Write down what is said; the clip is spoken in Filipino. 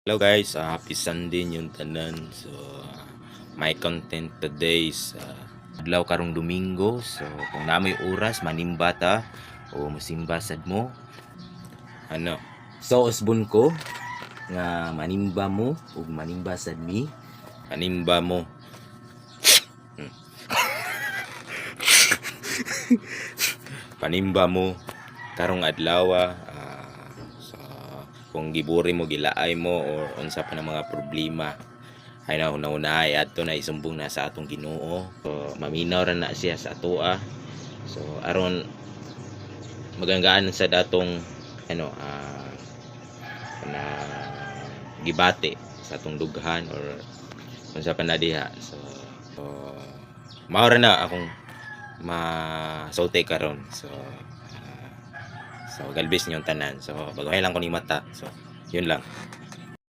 Hello guys, happy Sunday yung tanan. So, my content today is adlaw karong Domingo. So, kung namoy oras manimba ta o musimba sad mo. Ano? So, usbon ko nga manimba mo ug manimba sad mi. Manimba mo. Panimba mo karong adlaw so, kung giburi mo gilaay mo or unsa pa ng mga problema ay nauna adto na isumbong na sa atong Ginoo. So maminaw ra na siya sa atoa. So aron maganggaan sa datong na gibati sa atong dughan or unsa pa na diha. So mao ra na akong masulti karon. So galbis niyong tanan. So bagahay lang ko ni mata. So yun lang.